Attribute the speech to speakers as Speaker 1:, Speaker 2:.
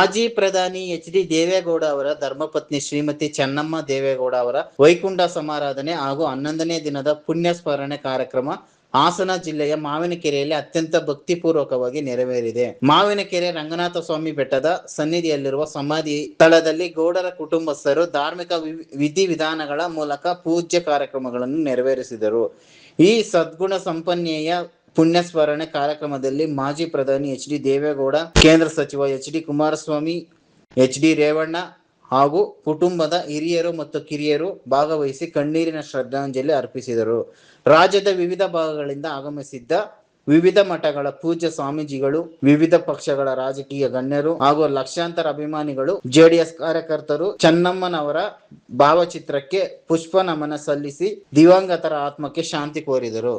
Speaker 1: ಮಾಜಿ ಪ್ರಧಾನಿ ಎಚ್.ಡಿ. ದೇವೇಗೌಡ ಅವರ ಧರ್ಮಪತ್ನಿ ಶ್ರೀಮತಿ ಚೆನ್ನಮ್ಮ ದೇವೇಗೌಡ ಅವರ ವೈಕುಂಠ ಸಮಾರಾಧನೆ ಹಾಗೂ 11ನೇ ದಿನದ ಪುಣ್ಯ ಸ್ಮರಣೆ ಕಾರ್ಯಕ್ರಮ ಹಾಸನ ಜಿಲ್ಲೆಯ ಮಾವಿನಕೆರೆಯಲ್ಲಿ ಅತ್ಯಂತ ಭಕ್ತಿಪೂರ್ವಕವಾಗಿ ನೆರವೇರಿದೆ. ಮಾವಿನಕೆರೆ ರಂಗನಾಥ ಸ್ವಾಮಿ ಬೆಟ್ಟದ ಸನ್ನಿಧಿಯಲ್ಲಿರುವ ಸಮಾಧಿ ಸ್ಥಳದಲ್ಲಿ ಗೌಡರ ಕುಟುಂಬಸ್ಥರು ಧಾರ್ಮಿಕ ವಿಧಿವಿಧಾನಗಳ ಮೂಲಕ ಪೂಜ್ಯ ಕಾರ್ಯಕ್ರಮಗಳನ್ನು ನೆರವೇರಿಸಿದರು. ಈ ಸದ್ಗುಣ ಸಂಪನ್ನೆಯ ಪುಣ್ಯಸ್ಮರಣೆ ಕಾರ್ಯಕ್ರಮದಲ್ಲಿ ಮಾಜಿ ಪ್ರಧಾನಿ ಎಚ್.ಡಿ. ದೇವೇಗೌಡ, ಕೇಂದ್ರ ಸಚಿವ ಎಚ್.ಡಿ. ಕುಮಾರಸ್ವಾಮಿ, ಎಚ್.ಡಿ. ರೇವಣ್ಣ ಹಾಗೂ ಕುಟುಂಬದ ಹಿರಿಯರು ಮತ್ತು ಕಿರಿಯರು ಭಾಗವಹಿಸಿ ಕಣ್ಣೀರಿನ ಶ್ರದ್ಧಾಂಜಲಿ ಅರ್ಪಿಸಿದರು. ರಾಜ್ಯದ ವಿವಿಧ ಭಾಗಗಳಿಂದ ಆಗಮಿಸಿದ್ದ ವಿವಿಧ ಮಠಗಳ ಪೂಜ್ಯ ಸ್ವಾಮೀಜಿಗಳು, ವಿವಿಧ ಪಕ್ಷಗಳ ರಾಜಕೀಯ ಗಣ್ಯರು ಹಾಗೂ ಲಕ್ಷಾಂತರ ಅಭಿಮಾನಿಗಳು, ಜೆಡಿಎಸ್ ಕಾರ್ಯಕರ್ತರು ಚೆನ್ನಮ್ಮನವರ ಭಾವಚಿತ್ರಕ್ಕೆ ಪುಷ್ಪ ನಮನ ಸಲ್ಲಿಸಿ ದಿವಂಗತರ ಆತ್ಮಕ್ಕೆ ಶಾಂತಿ ಕೋರಿದರು.